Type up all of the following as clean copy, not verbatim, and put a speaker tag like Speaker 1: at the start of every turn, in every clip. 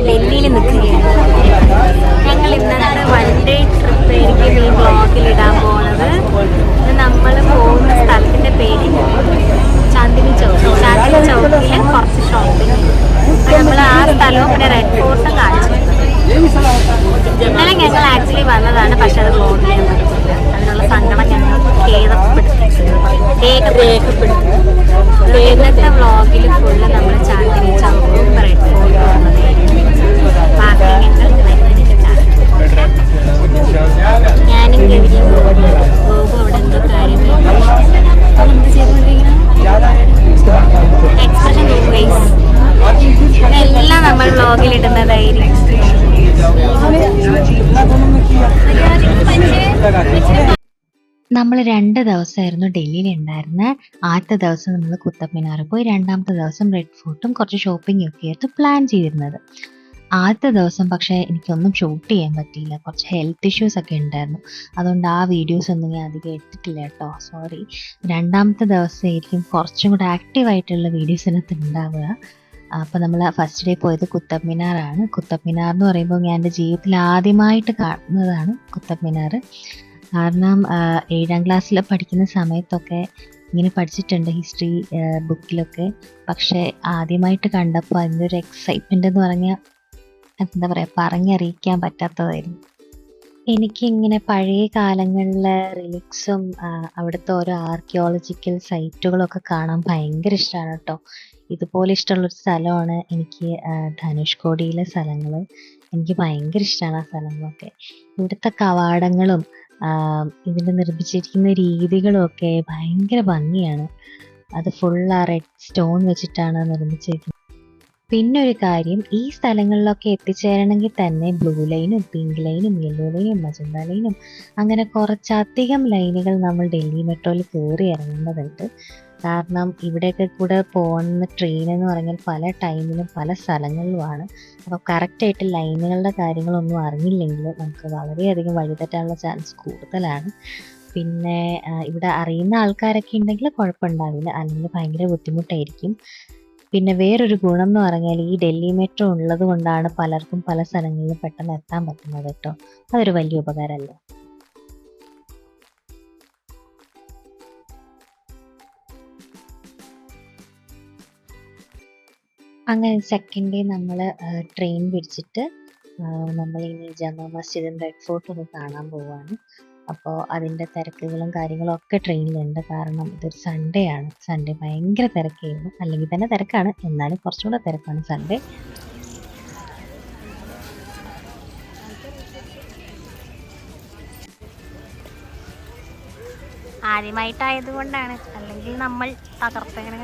Speaker 1: ഡൽഹിയിൽ നിൽക്കുകയാണ്. ഞങ്ങൾ ഇന്നത്തെ വൺ ഡേ ട്രിപ്പ് ആയിരിക്കും ഈ ബ്ലോഗിൽ ഇടാൻ പോകുന്നത്. നമ്മൾ പോകുന്ന സ്ഥലത്തിൻ്റെ പേര് ചാന്ദിനി ചൗക്ക്. ചാന്ദിനി ചൗക്കിൽ കുറച്ച് ഷോപ്പിംഗ്. നമ്മൾ ആ സ്ഥലവും പിന്നെ റെഡ് ഫോർട്ടും കാണിച്ചു. ഇന്നലെ ഞങ്ങൾ ആക്ച്വലി വന്നതാണ്, പക്ഷെ അത് ബ്ലോഗ് ചെയ്യാൻ പറ്റില്ല. അതിനുള്ള സങ്കടം ഞങ്ങൾ രേഖപ്പെടുത്തി. ഇന്നത്തെ വ്ളോഗിൽ ഫുള്ള് നമ്മൾ ചാന്ദിനി ചൗക്കും റെഡ് ഫോർട്ടും വന്നതായിരിക്കും. ബാക്കി ഞങ്ങൾ ഞാനും ഗവിയും ഗോപു അവിടെ എന്തോ കാര്യങ്ങൾ എന്ത് ചെയ്തുകൊണ്ടിരിക്കണം. എക്സ്പ്രഷൻ ഗൈസ് എല്ലാം നമ്മൾ വ്ളോഗിൽ ഇടുന്നതായിരിക്കും. നമ്മൾ 2 ദിവസമായിരുന്നു ഡൽഹിയിൽ ഉണ്ടായിരുന്നത്. ആദ്യത്തെ ദിവസം നമ്മൾ കുത്തബ് മിനാർ പോയി, രണ്ടാമത്തെ ദിവസം റെഡ് ഫോർട്ടും കുറച്ച് ഷോപ്പിംഗ് ഒക്കെ ആയിട്ട് പ്ലാൻ ചെയ്തിരുന്നത്. ആദ്യത്തെ ദിവസം പക്ഷേ എനിക്കൊന്നും ഷൂട്ട് ചെയ്യാൻ പറ്റിയില്ല, കുറച്ച് ഹെൽത്ത് ഇഷ്യൂസ് ഒക്കെ ഉണ്ടായിരുന്നു. അതുകൊണ്ട് ആ വീഡിയോസ് ഒന്നും ഞാൻ അധികം എടുത്തിട്ടില്ല കേട്ടോ, സോറി. രണ്ടാമത്തെ ദിവസമായിരിക്കും കുറച്ചും കൂടെ ആക്റ്റീവായിട്ടുള്ള വീഡിയോസിനകത്ത് ഉണ്ടാവുക. അപ്പോൾ നമ്മൾ ഫസ്റ്റ് ഡേ പോയത് കുത്തബ് മിനാറാണ്. കുത്തബ് മിനാർ എന്ന് പറയുമ്പോൾ ഞാൻ എൻ്റെ ജീവിതത്തിൽ ആദ്യമായിട്ട് കാണുന്നതാണ് കുത്തബ് മിനാർ. കാരണം 7ാം ക്ലാസ്സിൽ പഠിക്കുന്ന സമയത്തൊക്കെ ഇങ്ങനെ പഠിച്ചിട്ടുണ്ട് ഹിസ്റ്ററി ബുക്കിലൊക്കെ. പക്ഷേ ആദ്യമായിട്ട് കണ്ടപ്പോൾ അതിൻ്റെ ഒരു എക്സൈറ്റ്മെൻ്റ് എന്ന് പറഞ്ഞാൽ എന്താ പറയുക, പറഞ്ഞറിയിക്കാൻ പറ്റാത്തതായിരുന്നു. എനിക്കിങ്ങനെ പഴയ കാലങ്ങളിലെ റിലിക്സും അവിടുത്തെ ഓരോ ആർക്കിയോളജിക്കൽ സൈറ്റുകളൊക്കെ കാണാൻ ഭയങ്കര ഇഷ്ടമാണ് കേട്ടോ. ഇതുപോലെ ഇഷ്ടമുള്ളൊരു സ്ഥലമാണ് എനിക്ക് ധനുഷ്കോടിയിലെ സ്ഥലങ്ങൾ. എനിക്ക് ഭയങ്കര ഇഷ്ടമാണ് ആ സ്ഥലങ്ങളൊക്കെ. ഇവിടുത്തെ കവാടങ്ങളും ഇതിൻ്റെ നിർമ്മിച്ചിരിക്കുന്ന രീതികളും ഒക്കെ ഭയങ്കര ഭംഗിയാണ്. അത് ഫുൾ ആ റെഡ് സ്റ്റോൺ വെച്ചിട്ടാണ് നിർമ്മിച്ചിരിക്കുന്നത്. പിന്നെ ഒരു കാര്യം, ഈ സ്ഥലങ്ങളിലൊക്കെ എത്തിച്ചേരണമെങ്കിൽ തന്നെ ബ്ലൂ ലൈനും പിങ്ക് ലൈനും യെല്ലോ ലൈനും മജന്ത ലൈനും അങ്ങനെ കുറച്ചധികം ലൈനുകൾ നമ്മൾ ഡൽഹി മെട്രോയിൽ കയറി ഇറങ്ങേണ്ടതുണ്ട്. കാരണം ഇവിടെയൊക്കെ കൂടെ പോകുന്ന ട്രെയിൻ എന്ന് പറഞ്ഞാൽ പല ടൈമിലും പല സ്ഥലങ്ങളിലുമാണ്. അപ്പോൾ കറക്റ്റായിട്ട് ലൈനുകളുടെ കാര്യങ്ങളൊന്നും അറിഞ്ഞില്ലെങ്കിൽ നമുക്ക് വളരെയധികം വഴിതെറ്റാനുള്ള ചാൻസ് കൂടുതലാണ്. പിന്നെ ഇവിടെ അറിയുന്ന ആൾക്കാരൊക്കെ ഉണ്ടെങ്കിൽ കുഴപ്പമുണ്ടാവില്ല, അല്ലെങ്കിൽ ഭയങ്കര ബുദ്ധിമുട്ടായിരിക്കും. പിന്നെ വേറൊരു ഗുണം എന്ന് പറഞ്ഞാൽ ഈ ഡൽഹി മെട്രോ ഉള്ളത് കൊണ്ടാണ് പലർക്കും പല സ്ഥലങ്ങളിലും പെട്ടെന്ന് എത്താൻ പറ്റുന്നത് കേട്ടോ. അതൊരു വലിയ ഉപകാരമല്ലേ. അങ്ങനെ സെക്കൻഡ് ഡേ നമ്മൾ ട്രെയിൻ പിടിച്ചിട്ട് നമ്മൾ ഇനി ജമാ മസ്ജിദും റെഡ് ഫോർട്ടും ഒക്കെ കാണാൻ പോവുകയാണ്. അപ്പോൾ അതിൻ്റെ തിരക്കുകളും കാര്യങ്ങളും ഒക്കെ ട്രെയിനിലുണ്ട്. കാരണം ഇതൊരു സൺഡേ ആണ്. സൺഡേ ഭയങ്കര തിരക്കായിരുന്നു, അല്ലെങ്കിൽ തന്നെ തിരക്കാണ്, എന്നാലും കുറച്ചും കൂടെ തിരക്കാണ് സൺഡേ. ആദ്യമായിട്ടായതുകൊണ്ടാണ്, അല്ലെങ്കിൽ നമ്മൾ തകർത്തങ്ങനെ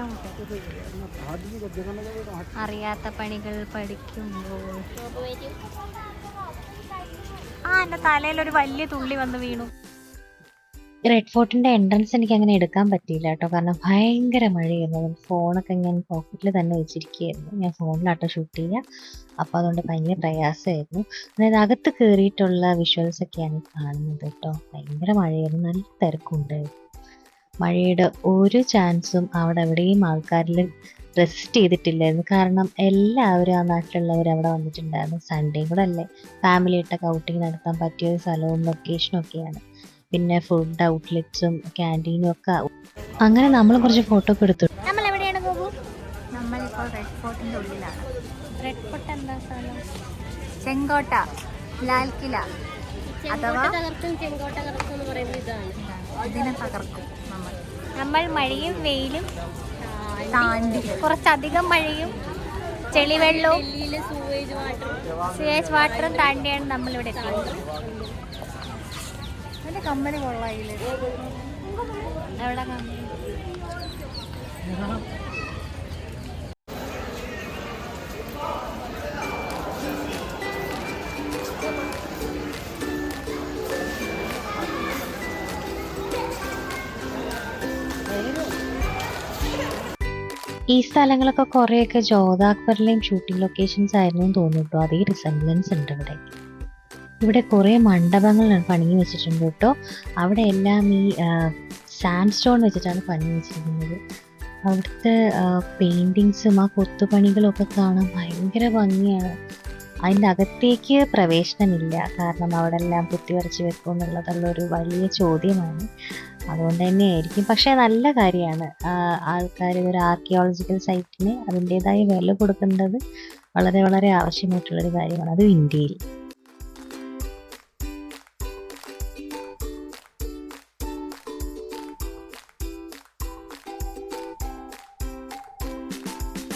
Speaker 1: അറിയാത്ത പണികൾ പഠിക്കുമ്പോൾ. എൻ്റെ തലയിലൊരു വലിയ തുള്ളി വന്ന് വീണു. റെഡ് ഫോർട്ടിൻ്റെ എൻട്രൻസ് എനിക്ക് അങ്ങനെ എടുക്കാൻ പറ്റിയില്ല കേട്ടോ, കാരണം ഭയങ്കര മഴയായിരുന്നു. ഫോണൊക്കെ ഞാൻ പോക്കറ്റിൽ തന്നെ വെച്ചിരിക്കുകയായിരുന്നു. ഞാൻ ഫോണിലാട്ടോ ഷൂട്ട് ചെയ്യുക. അപ്പോൾ അതുകൊണ്ട് ഭയങ്കര പ്രയാസമായിരുന്നു. അതായത് അകത്ത് കയറിയിട്ടുള്ള വിഷ്വൽസൊക്കെയാണ് കാണുന്നത് കേട്ടോ. ഭയങ്കര മഴയായിരുന്നു, നല്ല തിരക്കുണ്ട്. മഴയുടെ ഒരു ചാൻസും അവിടെ എവിടെയും ആൾക്കാരിൽ റെസിസ്റ്റ് ചെയ്തിട്ടില്ലായിരുന്നു. കാരണം എല്ലാവരും ആ നാട്ടിലുള്ളവർ അവിടെ വന്നിട്ടുണ്ടായിരുന്നു. സൺഡേ കൂടെ അല്ലേ, ഫാമിലിയായിട്ടൊക്കെ ഔട്ടിങ് നടത്താൻ പറ്റിയ ഒരു സ്ഥലവും ലൊക്കേഷനും ഒക്കെയാണ്. പിന്നെ ഫുഡ് ഔട്ട്ലെറ്റ്സും ക്യാൻറ്റീനും ഒക്കെ. അങ്ങനെ നമ്മൾ കുറച്ച് ഫോട്ടോ ഒക്കെ എടുത്തു. നമ്മൾ എവിടെയാണ് ഗോപു? നമ്മളിപ്പോൾ റെഡ് ഫോർട്ടിൻ്റെ ഉള്ളിലാണ്. റെഡ് ഫോർട്ട് എന്താ സ്ഥലം? ചെങ്കോട്ട, ലാൽ കില അഥവാ ചെങ്കോട്ട എന്ന് പറയുന്നത് ഇതാണ്. ഇതിനെ തകർക്കും നമ്മൾ മഴയും വെയിലും താണ്ടി, കുറച്ചധികം മഴയും ചെളിവെള്ളവും സുവേജ് വാട്ടറും താണ്ടിയാണ് നമ്മളിവിടെ എത്തിയത്. അതിൻ്റെ കമ്പനി കൊള്ളായില്ലേ? എവിടെ കമ്പനി? ഈ സ്ഥലങ്ങളൊക്കെ കുറേയൊക്കെ ജോധാ അക്ബറിലെയും ഷൂട്ടിംഗ് ലൊക്കേഷൻസ് ആയിരുന്നു തോന്നുന്നു കേട്ടോ. അതേ റിസംബ്ലൻസ് ഉണ്ട് ഇവിടെ. ഇവിടെ കുറേ മണ്ഡപങ്ങൾ പണിഞ്ഞു വെച്ചിട്ടുണ്ട് കേട്ടോ. അവിടെ എല്ലാം ഈ സാൻഡ് സ്റ്റോൺ വെച്ചിട്ടാണ് പണി വെച്ചിരിക്കുന്നത്. അവിടുത്തെ പെയിൻറ്റിങ്സും ആ കൊത്തുപണികളും ഒക്കെ കാണാൻ ഭയങ്കര ഭംഗിയാണ്. അതിൻ്റെ അകത്തേക്ക് പ്രവേശനമില്ല. കാരണം അവിടെ എല്ലാം കുത്തിവരച്ച് വെക്കും എന്നുള്ളതുള്ളൊരു വലിയ ചോദ്യമാണ്. അതുകൊണ്ട് തന്നെയായിരിക്കും. പക്ഷേ നല്ല കാര്യമാണ് ആൾക്കാർ ഒരു ആർക്കിയോളജിക്കൽ സൈറ്റിന് അതിൻ്റെതായ വില കൊടുക്കേണ്ടത് വളരെ വളരെ ആവശ്യമായിട്ടുള്ളൊരു കാര്യമാണ്, അതും ഇന്ത്യയിൽ.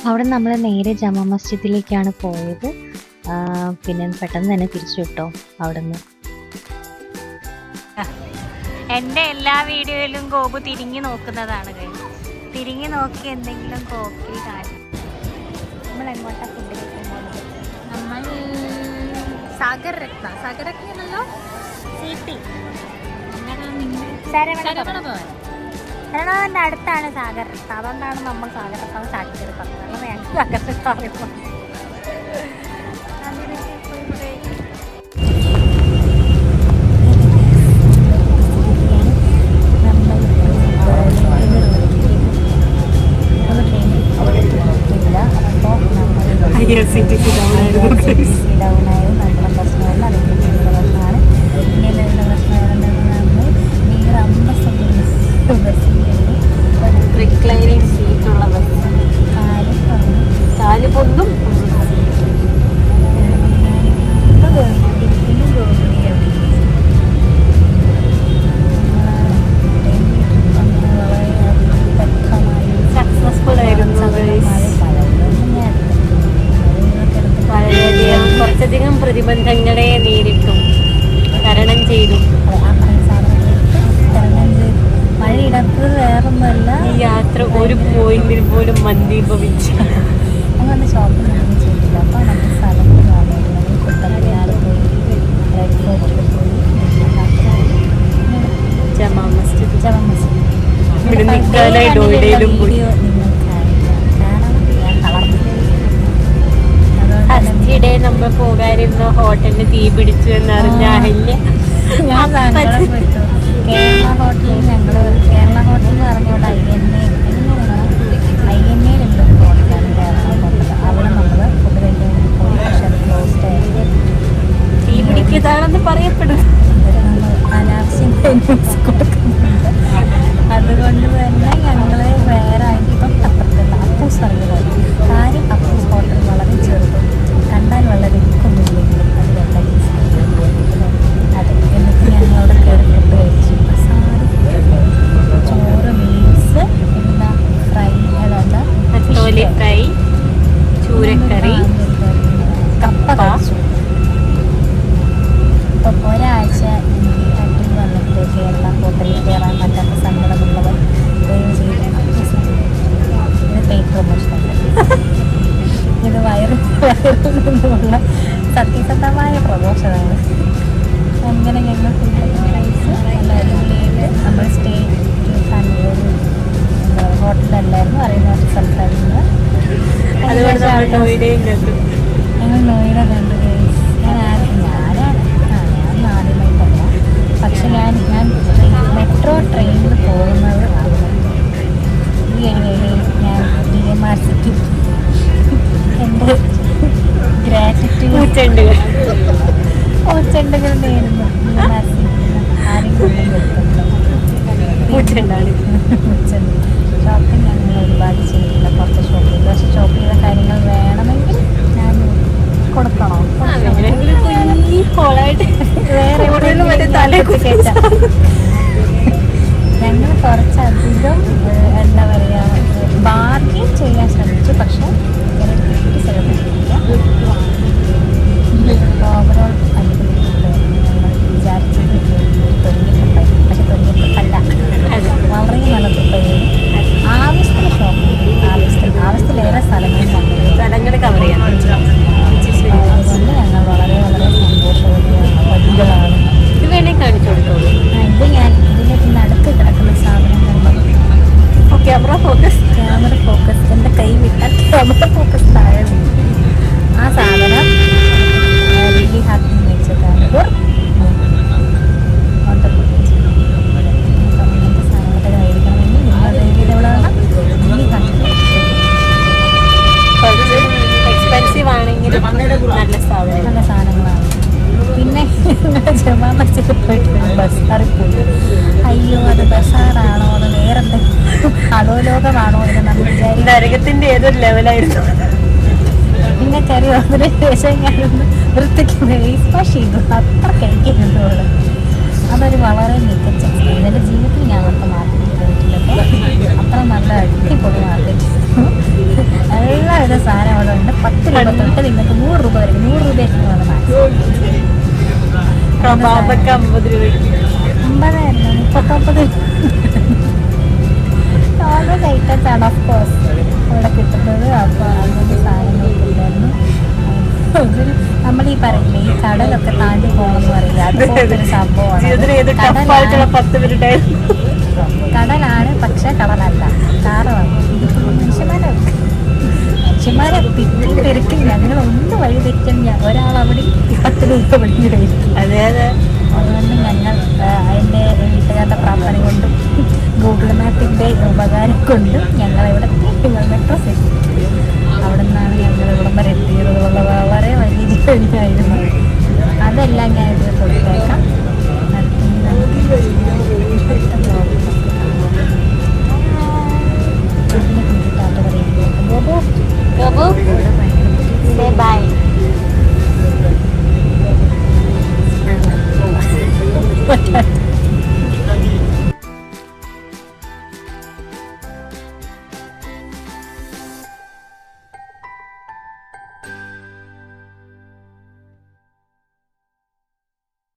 Speaker 1: അവിടെ നമ്മൾ നേരെ ജമാ മസ്ജിദിലേക്കാണ് പോയത്. പിന്നെ പെട്ടെന്ന് തന്നെ തിരിച്ചു വിട്ടോ അവിടെ നിന്ന്.
Speaker 2: എൻ്റെ എല്ലാ വീഡിയോയിലും ഗോപു തിരിഞ്ഞു നോക്കുന്നതാണ്. തിരിഞ്ഞു നോക്കി എന്തെങ്കിലും കോക്കി കാര്യം. നമ്മൾ എങ്ങോട്ടാ ഫുഡിലേക്ക് പോകുന്നത്? നമ്മൾ സാഗർ രത്നല്ലോ CP ശരണവൻ്റെ അടുത്താണ് സാഗർ രത്ന. അതുകൊണ്ടാണ് നമ്മൾ സാഗർ രത്ന സ്റ്റാർട്ട് ചെയ്ത് പറഞ്ഞത്. അല്ലാതെ ഞങ്ങൾക്ക് സാഗർ രത്ന അറിയാം. റിക്ലൈനിങ് സീറ്റുള്ള ബസ്, കാല് പൊന്നും സക്സസ്ഫുൾ ആയിരുന്നു. വളരെയധികം കുറച്ചധികം പ്രതിബന്ധങ്ങളെ നേരിട്ടു, തരണം ചെയ്തു. മഴയിടത്ത് വേറൊന്നുമല്ല, ഈ യാത്ര ഒരു പോയിന്റിൽ പോലും മന്ദീഭവിച്ചു. അങ്ങനെ ഷോപ്പിംഗ് ഒന്നും ചെയ്തില്ല. അപ്പോൾ നമുക്ക് സ്ഥലത്ത് കാണുന്നത് കുട്ടനാട് പോയി, റെഡ് ഫോർട്ടിൽ പോയി, ജമാ മസ്ജിദ് ഫസ്റ്റ് ഡേ നമ്മൾ പോകാനിരുന്ന ഹോട്ടലിന് തീ പിടിച്ചു എന്നറിഞ്ഞ അഹല്യ കേരള ഹോട്ടലിൽ കേരള ഹോട്ടൽ എന്ന് പറഞ്ഞുകൊണ്ട് INA-യിലുണ്ട് ഹോട്ടലാണ് കേരള ഹോട്ടൽ. അവിടെ നമ്മൾ ഫുഡ് കഴിക്കാൻ പോയി. പക്ഷെ അത് ക്ലോസ്ഡ് ആയിരുന്നു. തീ പിടിക്കുന്നതാണെന്ന് പറയപ്പെടുന്നു. അനാവശ്യം കൊടുക്കുന്നുണ്ട്. അതുകൊണ്ട് തന്നെ ഞങ്ങൾ വേറെ ഇപ്പം അപ്പുറത്തുള്ള അപ്പൂസ് അറിയുന്നത് കാര്യം. അപ്പൂസ് ഹോട്ടൽ വളരെ ചെറുതും കണ്ടാൽ വളരെ ഇരിക്കൊന്നുമില്ലെങ്കിലും അത് നല്ല അതെ. എന്നിട്ട് ഞങ്ങൾ അവിടെ കയറി ഫുഡ് കഴിച്ചു. ചോറ്, മീൽസ്, പിന്നെ ഫ്രൈ, അതെന്താ ഫ്രൈ, ചൂരക്കറി, കപ്പ കഴിച്ചു. ഇപ്പം ഒരാഴ്ച എനിക്ക് അടി വന്നിട്ട് കേരള ഹോട്ടലിൽ കയറാൻ പറ്റാത്ത സങ്കടമുള്ളവർ ദയവ് ചെയ്ത് ഇത് പെയ്ഡ് പ്രൊമോഷനല്ല, ഇത് വയറിൽ നിന്നുള്ള സത്യസന്ധമായ പ്രൊമോഷനാണ്. അങ്ങനെ ഞങ്ങൾ ഫുഡ് കഴിച്ച് നല്ല അടിപൊളിയായിട്ട് നമ്മൾ സ്റ്റേ ഒരു ഹോട്ടലല്ലായിരുന്നു, അറിയുന്ന ഒരു സ്ഥലത്തായിരുന്നു. ഞങ്ങൾ നോയിഡ കണ്ടു. ഞാൻ ആദ്യമായിട്ടല്ല, പക്ഷെ ഞാൻ മെട്രോ ട്രെയിനിൽ പോകുന്നത് ഈ ഏരിയയിൽ ഞാൻ DMRCക്ക് എൻ്റെ ഗ്രാറ്റിറ്റ്യൂഡ് ചെണ്ടുകൾ നേരുന്നു. ഷോപ്പിംഗ് ഞങ്ങൾ ഒരുപാട് ചെയ്തില്ല, കുറച്ച് ഷോപ്പ് ചെയ്തു. പക്ഷെ ഷോപ്പ് ചെയ്ത കാര്യങ്ങൾ വേണമെങ്കിൽ ഞാൻ കൊടുക്കണോ? വേറെ കേട്ടാ ഞങ്ങൾ കുറച്ചധികം എന്താ പറയുക ബാർഗെയിൻ ചെയ്യാൻ ശ്രമിച്ചു. പക്ഷെ എനിക്ക് ചിലവില്ല. ഓവറോൾ അടിപൊളിയായിരുന്നു. ഞങ്ങൾ വിചാരിച്ചത് തൊഴിലിട്ടുണ്ടായി, പക്ഷെ തൊഴിലിട്ടല്ല, വളരെ നല്ല തുപ്പയും ആവശ്യത്തിന് ഷോപ്പിംഗ്, ആവശ്യത്തിലേറെ സ്ഥലങ്ങൾ കവർ ചെയ്യാൻ. അതുകൊണ്ട് ഞങ്ങൾ വളരെ വളരെ സന്തോഷവതിയാണ്, പതികളാണ്. ഇത് വേണേൽ കാണിച്ചു കൊടുത്തോളൂ. ഇത് ഞാൻ ഇതിൻ്റെ നടുക്ക് കിടക്കുന്ന സാധനങ്ങൾ. ക്യാമറ ഫോക്കസ് എൻ്റെ കൈ വിട്ടാൽ ക്യാമറ നല്ല സാധനങ്ങളാണ്. പിന്നെ ജമാ മസ്ജിദിൽ പോയിട്ട് ബസാറിൽ പോയി. അയ്യോ, അത് ബസാറാണോ അത് വേറെ എന്തെങ്കിലും അധോലോകമാണോ എന്ന് നമ്മൾ വിചാരിക്കും. നരകത്തിന്റെ ഏതൊരു ലെവലായിരുന്നു. നിങ്ങൾക്കറിയോ, അതിന് ശേഷം ഞാനൊന്ന് വൃത്തിക്ക് ഫേസ് വാഷ് ചെയ്തു. അത്ര കഴിക്കുന്നുള്ളൂ. അതൊരു വളരെ മികച്ച എൻ്റെ ജീവിതത്തിൽ ഞാൻ അത്ര മാർക്കറ്റിൽ പോയിട്ടില്ലപ്പോൾ അത്ര നല്ല അടിപൊളി മാർക്കറ്റ്. എല്ലാവിധ സാധനം അവിടെ ഉണ്ട്. 10 രൂപ തൊട്ട് നിങ്ങൾക്ക് 100 രൂപ വരെ. 100 രൂപയൊക്കെ മാക്സിമം. 50 രൂപ 50ആയിരുന്നു 39 നോർമൽ ഐറ്റംസ് ആണ് ഓഫ് കോഴ്സ് അവിടെ കിട്ടുന്നത്. അപ്പോൾ അങ്ങനത്തെ സാധനങ്ങൾക്കില്ലായിരുന്നു. നമ്മൾ ഈ പറയില്ലേ, ഈ കടലൊക്കെ താണ്ടി പോകണമെന്ന് പറയില്ല, അതുപോലത്തെ ഒരു സംഭവമാണ്. കടലാണ്, പക്ഷെ കടലല്ല, കാറാണ്. മനുഷ്യന്മാരെ തിരിച്ചും തിരക്കും ഞങ്ങൾ ഒന്ന് വഴി തെറ്റും. ഒരാളവിടെ 10 രൂപ വഴിയായിരിക്കും. അതുകൊണ്ട് ഞങ്ങൾ എൻ്റെ വീട്ടുകാരുടെ പ്രാർത്ഥന കൊണ്ടും ഗൂഗിൾ മാപ്പിൻ്റെ ഉപകാരം കൊണ്ടും ഞങ്ങളിവിടെ